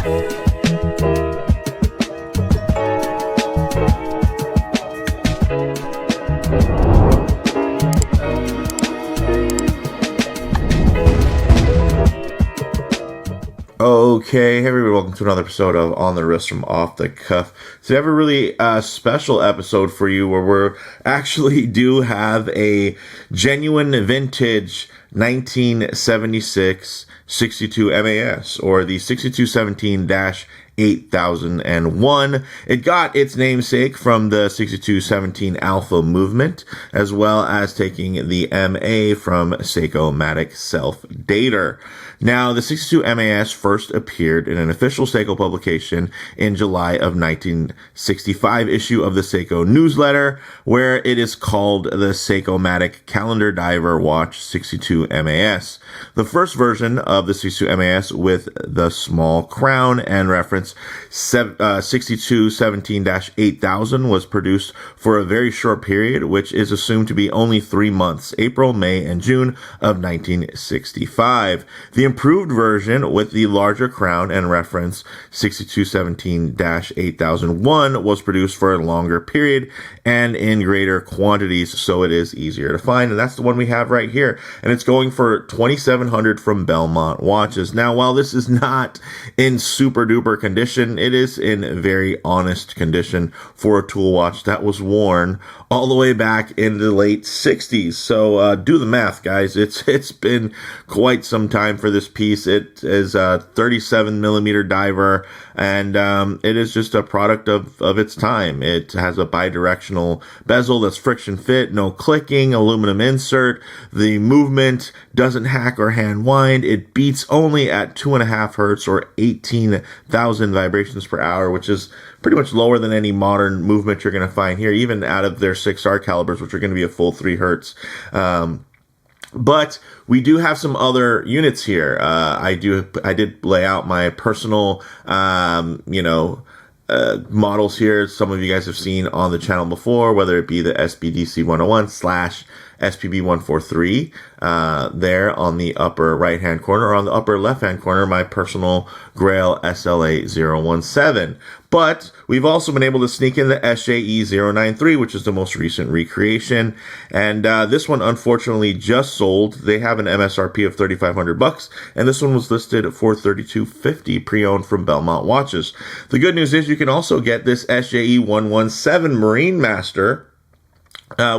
Okay, hey everybody, welcome to another episode of On the Wrist from Off the Cuff. So I have a really special episode for you where we're actually do have a genuine vintage 1976 62 MAS, or the 6217-8001. It got its namesake from the 6217 Alpha movement, as well as taking the MA from Seiko-matic self-dater. Now, the 62 MAS first appeared in an official Seiko publication in July of 1965 issue of the Seiko newsletter, where it is called the Seiko-matic Calendar Diver Watch 62 MAS. The first version of the 62 MAS with the small crown and reference 6217-8000 was produced for a very short period, which is assumed to be only 3 months, April, May, and June of 1965. The improved version with the larger crown and reference 6217-8001 was produced for a longer period and in greater quantities, so it is easier to find, and that's the one we have right here, and it's going for $2,700 from Belmont Watches. Now, while this is not in super duper condition, it is in very honest condition for a tool watch that was worn all the way back in the late 60s. So do the math, guys. It's been quite some time for this piece. It is a 37 millimeter diver, and it is just a product of its time. It has a bidirectional bezel that's friction fit, no clicking, aluminum insert. The movement doesn't hack or hand wind. It beats only at 2.5 hertz or 18,000 vibrations per hour, which is pretty much lower than any modern movement you're going to find here, even out of their 6R calibers, which are going to be a full 3 hertz. But we do have some other units here. I did lay out my personal, models here. Some of you guys have seen on the channel before, whether it be the SBDC101 / SPB143, there on the upper right-hand corner, or on the upper left-hand corner, my personal Grail SLA017. But we've also been able to sneak in the SJE093, which is the most recent recreation. And this one, unfortunately, just sold. They have an MSRP of $3,500, and this one was listed for $3,250 pre-owned from Belmont Watches. The good news is you can also get this SJE117 Marinemaster,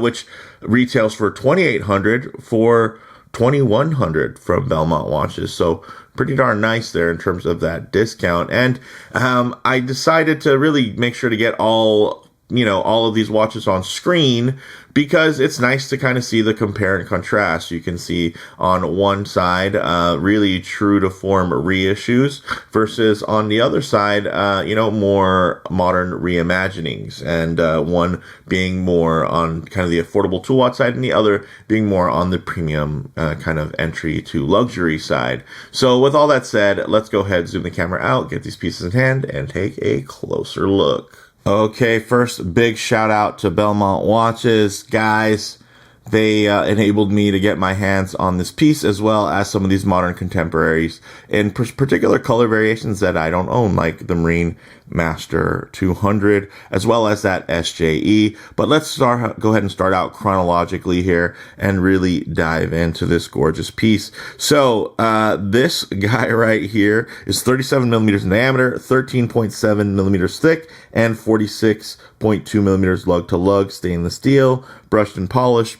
which retails for $2,800 for $2,100 from Belmont Watches. So pretty darn nice there in terms of that discount. And I decided to really make sure to get all of these watches on screen, because it's nice to kind of see the compare and contrast. You can see on one side, really true to form reissues, versus on the other side, more modern reimaginings, and one being more on kind of the affordable tool watch side, and the other being more on the premium kind of entry to luxury side. So with all that said, let's go ahead, zoom the camera out, get these pieces in hand, and take a closer look. Okay, first, big shout out to Belmont Watches. Guys, they enabled me to get my hands on this piece, as well as some of these modern contemporaries in particular color variations that I don't own, like the Marinemaster 200, as well as that SJE. But let's go ahead and start out chronologically here and really dive into this gorgeous piece. So this guy right here is 37 millimeters in diameter, 13.7 millimeters thick, and 46.2 millimeters lug to lug stainless steel, brushed and polished,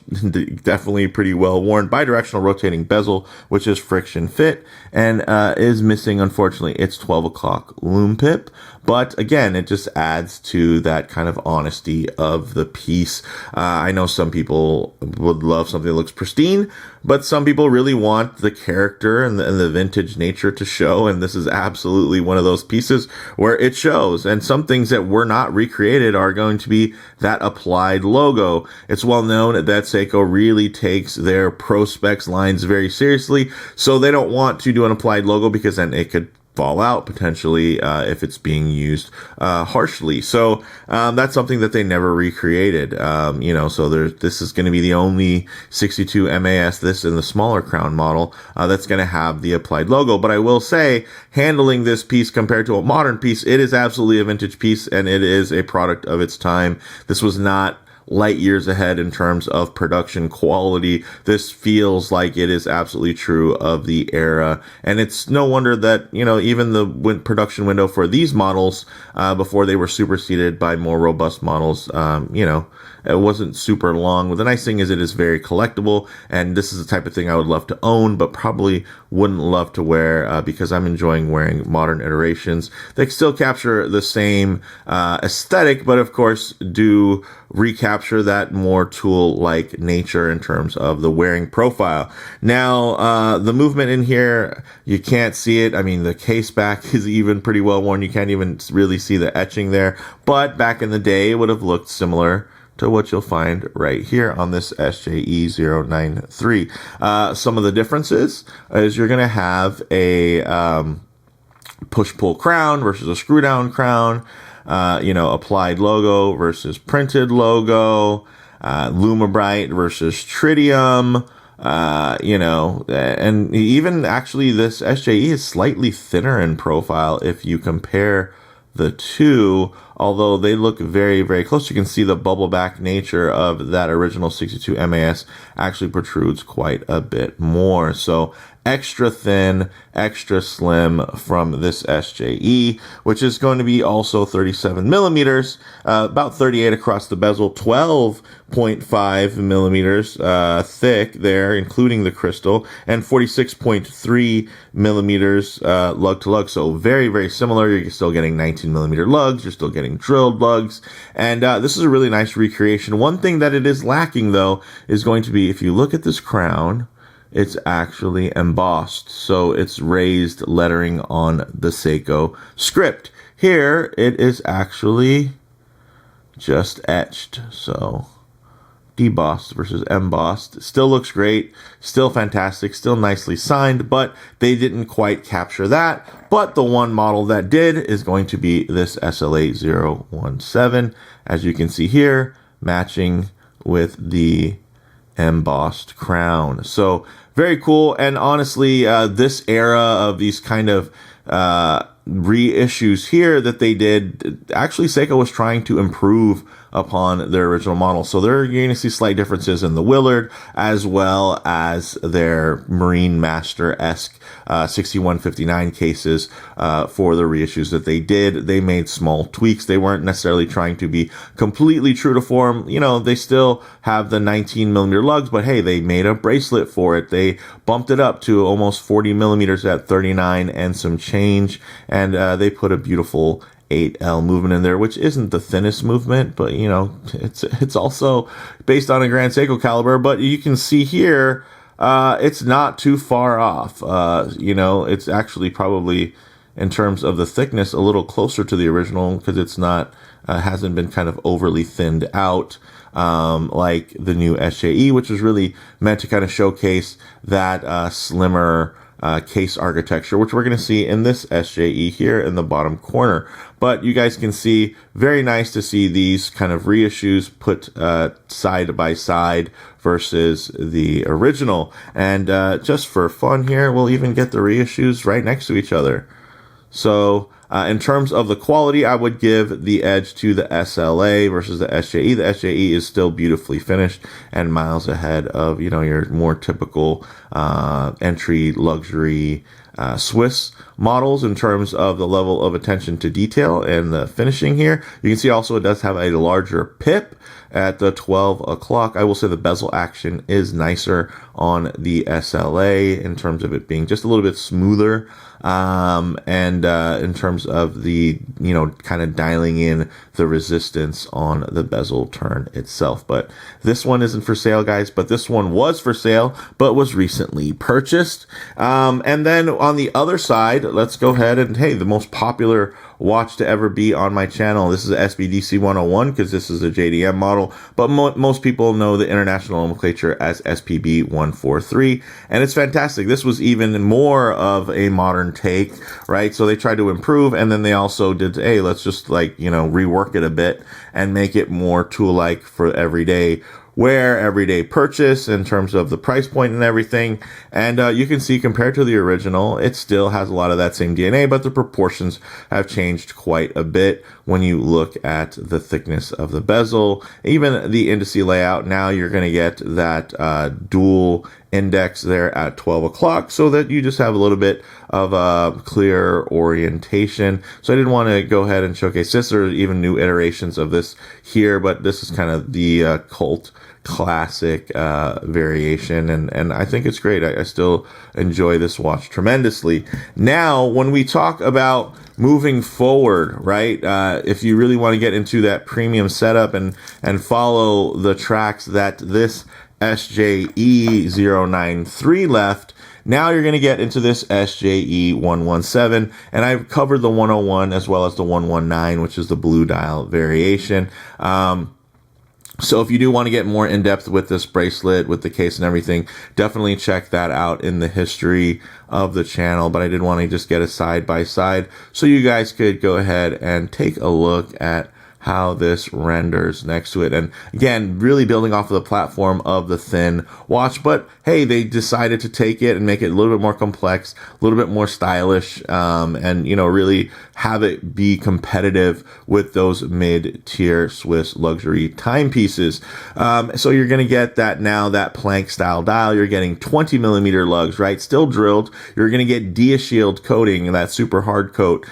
definitely pretty well worn, bidirectional rotating bezel, which is friction fit, and is missing, unfortunately, its 12 o'clock loom pip. But again, it just adds to that kind of honesty of the piece. I know some people would love something that looks pristine, but some people really want the character and the vintage nature to show, and this is absolutely one of those pieces where it shows. And some things that were not recreated are going to be that applied logo. It's well known that Seiko really takes their Prospex lines very seriously, so they don't want to do an applied logo, because then it could fall out potentially if it's being used harshly. So that's something that they never recreated. So this is going to be the only 62 MAS, this in the smaller crown model, that's going to have the applied logo. But I will say, handling this piece compared to a modern piece, it is absolutely a vintage piece, and it is a product of its time. This was not light years ahead in terms of production quality. This feels like it is absolutely true of the era. And it's no wonder that, even the production window for these models, before they were superseded by more robust models, it wasn't super long. Well, the nice thing is it is very collectible, and this is the type of thing I would love to own, but probably wouldn't love to wear because I'm enjoying wearing modern iterations. They still capture the same aesthetic, but of course do recapture that more tool-like nature in terms of the wearing profile. Now, the movement in here, you can't see it. I mean, the case back is even pretty well worn. You can't even really see the etching there, but back in the day, it would have looked similar to what you'll find right here on this SJE093. Some of the differences is you're going to have a push-pull crown versus a screw-down crown, applied logo versus printed logo, Lumabrite versus tritium, and even actually this SJE is slightly thinner in profile if you compare the two, although they look very, very close. You can see the bubble back nature of that original 62 MAS actually protrudes quite a bit more. So extra thin, extra slim from this SJE, which is going to be also 37 millimeters, about 38 across the bezel, 12.5 millimeters thick there, including the crystal, and 46.3 millimeters lug to lug. So very, very similar. You're still getting 19 millimeter lugs. You're still getting drilled lugs. And this is a really nice recreation. One thing that it is lacking, though, is going to be, if you look at this crown, it's actually embossed, so it's raised lettering on the Seiko script. Here, it is actually just etched, so debossed versus embossed. Still looks great, still fantastic, still nicely signed, but they didn't quite capture that. But the one model that did is going to be this SLA017, as you can see here, matching with the embossed crown. So very cool. And honestly, this era of these kind of reissues here that they did, actually Seiko was trying to improve upon their original model. So you're going to see slight differences in the Willard as well as their Marinemaster-esque 6159 cases for the reissues that they did. They made small tweaks. They weren't necessarily trying to be completely true to form. They still have the 19 millimeter lugs, but hey, they made a bracelet for it. They bumped it up to almost 40 millimeters at 39 and some change, and they put a beautiful 8L movement in there, which isn't the thinnest movement, but it's also based on a Grand Seiko caliber. But you can see here, it's not too far off. It's actually probably, in terms of the thickness, a little closer to the original because it's not hasn't been kind of overly thinned out like the new SJE, which was really meant to kind of showcase that slimmer case architecture, which we're going to see in this SJE here in the bottom corner. But you guys can see, very nice to see these kind of reissues put side by side versus the original. And just for fun here, we'll even get the reissues right next to each other. So in terms of the quality, I would give the edge to the SLA versus the SJE. The SJE is still beautifully finished and miles ahead of, your more typical entry luxury Swiss models in terms of the level of attention to detail and the finishing here. You can see also it does have a larger pip at the 12 o'clock. I will say the bezel action is nicer on the SLA in terms of it being just a little bit smoother. And in terms terms of the, you know, kind of dialing in the resistance on the bezel turn itself. But this one isn't for sale, guys, but this one was for sale, but was recently purchased. And then on the other side, let's go ahead and, hey, the most popular watch to ever be on my channel. This is a SBDC101 because this is a JDM model, but most people know the international nomenclature as SPB143, and it's fantastic. This was even more of a modern take, right? So they tried to improve, and then they also did, hey, let's just, like, you know, rework it a bit and make it more tool-like for everyday wear, everyday purchase in terms of the price point and everything. And you can see, compared to the original, it still has a lot of that same DNA, but the proportions have changed quite a bit when you look at the thickness of the bezel, even the indice layout. Now you're going to get that dual index there at 12 o'clock, so that you just have a little bit of a clear orientation. So I didn't want to go ahead and showcase this, or even new iterations of this here, but this is kind of the cult classic variation, and I think it's great. I still enjoy this watch tremendously. Now, when we talk about moving forward, right, if you really want to get into that premium setup and follow the tracks that this SJE093 left, now you're going to get into this SJE117, and I've covered the 101 as well as the 119, which is the blue dial variation. So if you do want to get more in depth with this bracelet, with the case and everything, definitely check that out in the history of the channel. But I did want to just get a side by side so you guys could go ahead and take a look at how this renders next to it. And again, really building off of the platform of the thin watch, but hey, they decided to take it and make it a little bit more complex, a little bit more stylish, and, you know, really have it be competitive with those mid-tier Swiss luxury timepieces. So you're going to get that now, that plank style dial. You're getting 20 millimeter lugs, right? Still drilled. You're going to get Dia Shield coating, that super hard coat.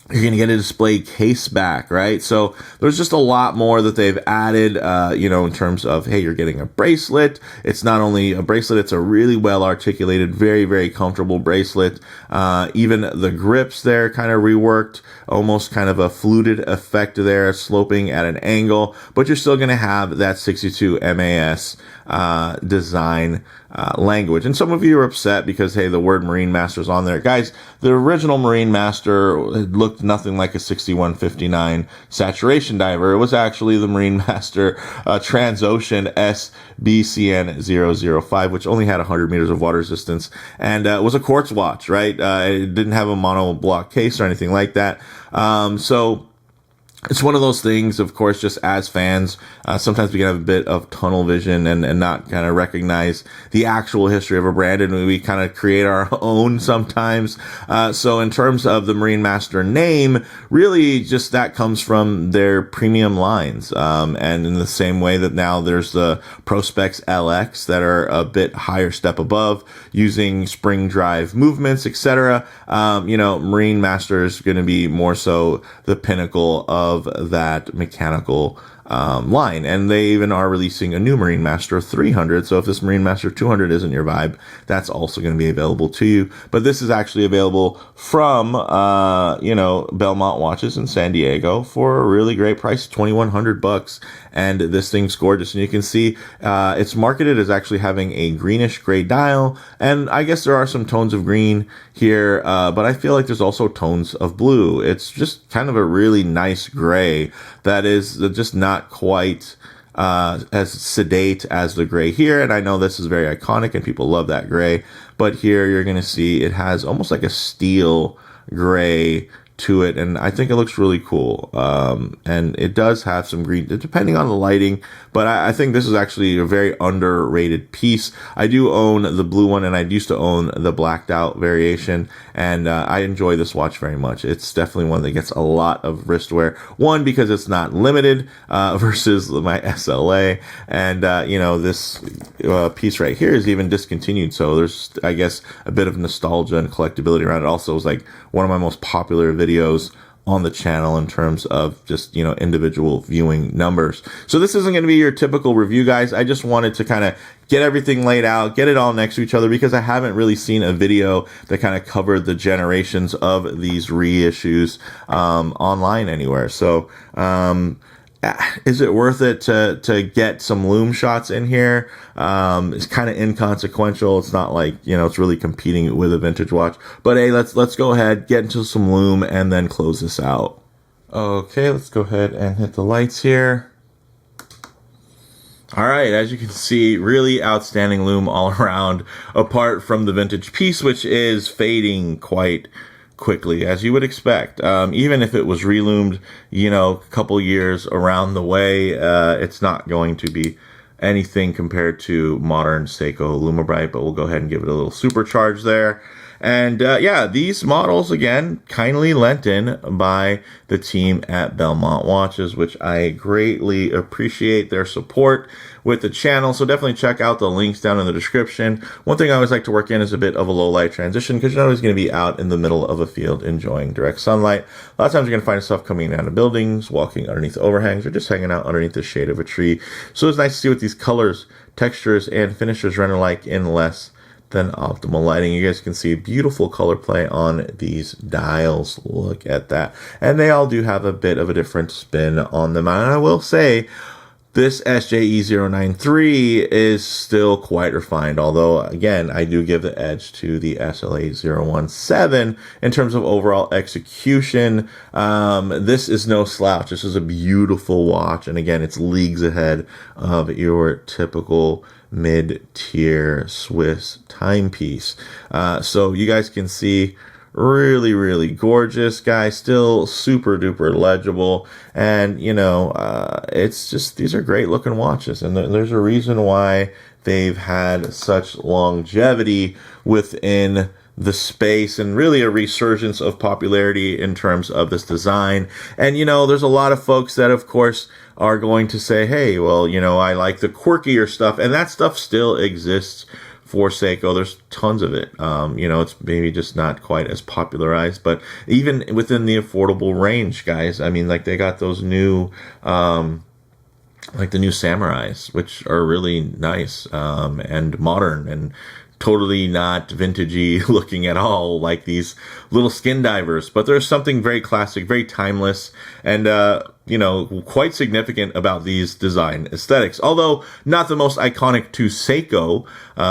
You're going to get a display case back, right? So there's just a lot more that they've added, you know, in terms of, hey, you're getting a bracelet. It's not only a bracelet, it's a really well articulated, very, very comfortable bracelet. Even the grips there kind of reworked, almost kind of a fluted effect there, sloping at an angle, but you're still going to have that 62 MAS design language. And some of you are upset because, hey, the word Marinemaster is on there. Guys, the original Marinemaster looked nothing like a 6159 saturation diver. It was actually the Marinemaster Transocean SBCN005, which only had 100 meters of water resistance, and it was a quartz watch, right? It didn't have a monoblock case or anything like that. So it's one of those things, of course, just as fans, sometimes we can have a bit of tunnel vision and not kind of recognize the actual history of a brand, and we kind of create our own sometimes. So in terms of the Marinemaster name, really just that comes from their premium lines. And in the same way that now there's the Prospex LX that are a bit higher step above, using spring drive movements, etc. You know, Marinemaster is going to be more so the pinnacle of that mechanical line, and they even are releasing a new Marinemaster 300. So if this Marinemaster 200 isn't your vibe, that's also going to be available to you. But this is actually available from you know, Belmont Watches in San Diego for a really great price, $2,100, and this thing's gorgeous. And you can see it's marketed as actually having a greenish gray dial, and I guess there are some tones of green here, but I feel like there's also tones of blue. It's just kind of a really nice gray that is just not quite as sedate as the gray here. And I know this is very iconic and people love that gray, but here you're going to see it has almost like a steel gray to it, and I think it looks really cool. And it does have some green, depending on the lighting, but I think this is actually a very underrated piece. I do own the blue one, and I used to own the blacked out variation, and I enjoy this watch very much. It's definitely one that gets a lot of wrist wear. One, because it's not limited versus my SLA, and you know, this piece right here is even discontinued, so there's, I guess, a bit of nostalgia and collectability around it. Also, it was like one of my most popular videos on the channel in terms of just, you know, individual viewing numbers. So this isn't going to be your typical review, guys. I just wanted to kind of get everything laid out, get it all next to each other, because I haven't really seen a video that kind of covered the generations of these reissues online anywhere. So is it worth it to get some loom shots in here? It's kind of inconsequential. It's not like, you know, it's really competing with a vintage watch. But hey, let's go ahead, get into some loom, and then close this out. Okay, let's go ahead and hit the lights here. All right, as you can see, really outstanding loom all around, apart from the vintage piece, which is fading quite quickly, as you would expect. Even if it was reloomed, you know, a couple years around the way, it's not going to be anything compared to modern Seiko Lumibrite, but we'll go ahead and give it a little supercharge there. And yeah, these models, again, kindly lent in by the team at Belmont Watches, which I greatly appreciate their support with the channel. So definitely check out the links down in the description. One thing I always like to work in is a bit of a low light transition, because you're not always going to be out in the middle of a field enjoying direct sunlight. A lot of times you're going to find yourself coming out of buildings, walking underneath overhangs, or just hanging out underneath the shade of a tree. So it's nice to see what these colors, textures, and finishes render like in less than optimal lighting. You guys can see beautiful color play on these dials. Look at that. And they all do have a bit of a different spin on them. And I will say, this SJE093 is still quite refined, although, again, I do give the edge to the SLA017 in terms of overall execution. This is no slouch. This is a beautiful watch, and again, it's leagues ahead of your typical mid-tier Swiss timepiece. So you guys can see, really, really gorgeous, guys. Still super duper legible. And, you know, it's just, these are great looking watches. And there's a reason why they've had such longevity within the space, and really a resurgence of popularity in terms of this design. And, you know, there's a lot of folks that, of course, are going to say, hey, well, you know, I like the quirkier stuff. And that stuff still exists for Seiko. There's tons of it. You know, it's maybe just not quite as popularized, but even within the affordable range, guys, I mean, like, they got those new, like the new Samurais, which are really nice, and modern, and totally not vintagey looking at all, like these little skin divers. But there's something very classic, very timeless, and you know, quite significant about these design aesthetics. Although not the most iconic to Seiko,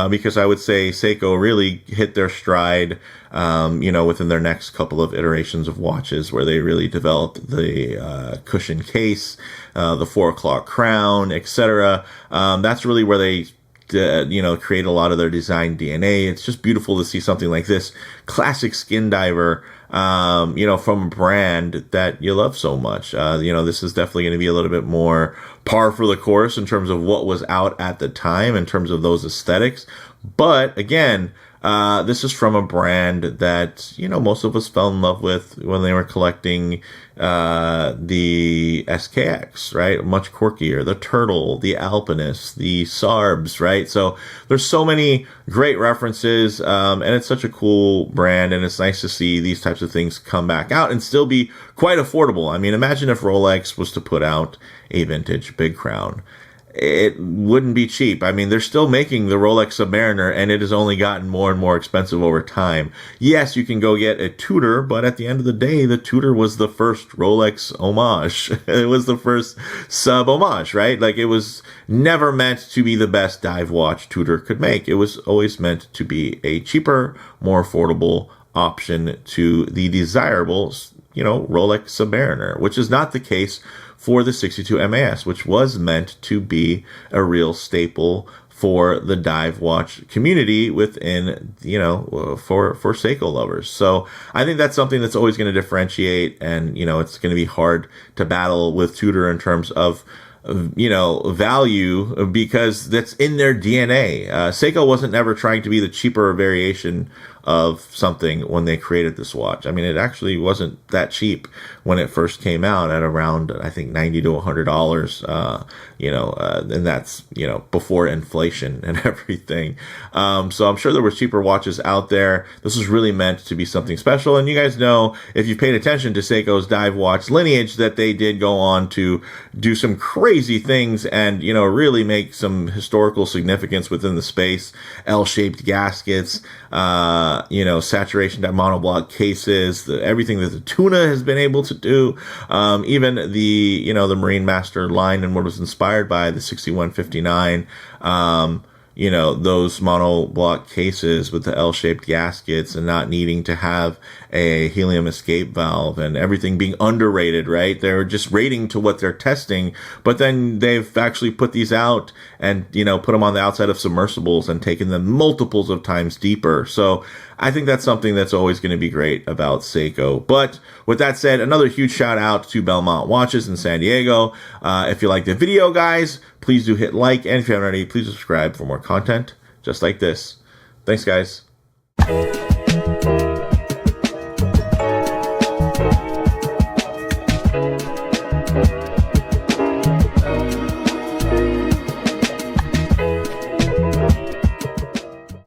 because I would say Seiko really hit their stride, you know, within their next couple of iterations of watches, where they really developed the cushion case, the 4 o'clock crown, etc. That's really where they you know, create a lot of their design DNA. It's just beautiful to see something like this classic skin diver, you know, from a brand that you love so much. You know, this is definitely going to be a little bit more par for the course in terms of what was out at the time, in terms of those aesthetics. But again, this is from a brand that, you know, most of us fell in love with when they were collecting the SKX, right? Much quirkier. The Turtle, the Alpinist, the Sarbs, right? So there's so many great references, and it's such a cool brand, and it's nice to see these types of things come back out and still be quite affordable. I mean, imagine if Rolex was to put out a vintage Big Crown. It wouldn't be cheap. I mean, they're still making the Rolex Submariner, and it has only gotten more and more expensive over time. Yes, you can go get a Tudor, but at the end of the day, the Tudor was the first Rolex homage. It was the first sub homage, right? Like, it was never meant to be the best dive watch Tudor could make. It was always meant to be a cheaper, more affordable option to the desirable, you know, Rolex Submariner, which is not the case for the 62 MAS, which was meant to be a real staple for the dive watch community within, you know, for Seiko lovers. So I think that's something that's always going to differentiate, and, you know, it's going to be hard to battle with Tudor in terms of, you know, value, because that's in their DNA. Seiko wasn't ever trying to be the cheaper variation of something when they created this watch. I mean, it actually wasn't that cheap when it first came out, at around, I think, $90 to $100, and that's, before inflation and everything. So I'm sure there were cheaper watches out there. This was really meant to be something special. And you guys know, if you've paid attention to Seiko's dive watch lineage, that they did go on to do some crazy things and, really make some historical significance within the space. L-shaped gaskets, saturation dye monoblock cases, everything that the Tuna has been able to do, even the Marinemaster line and what was inspired by the 6159, those monoblock cases with the L-shaped gaskets and not needing to have a helium escape valve, and everything being underrated, right? They're just rating to what they're testing, but then they've actually put these out and, put them on the outside of submersibles and taken them multiples of times deeper. So I think that's something that's always going to be great about Seiko. But with that said, another huge shout out to Belmont Watches in San Diego. If you like the video, guys, please do hit like. And if you haven't already, please subscribe for more content just like this. Thanks, guys.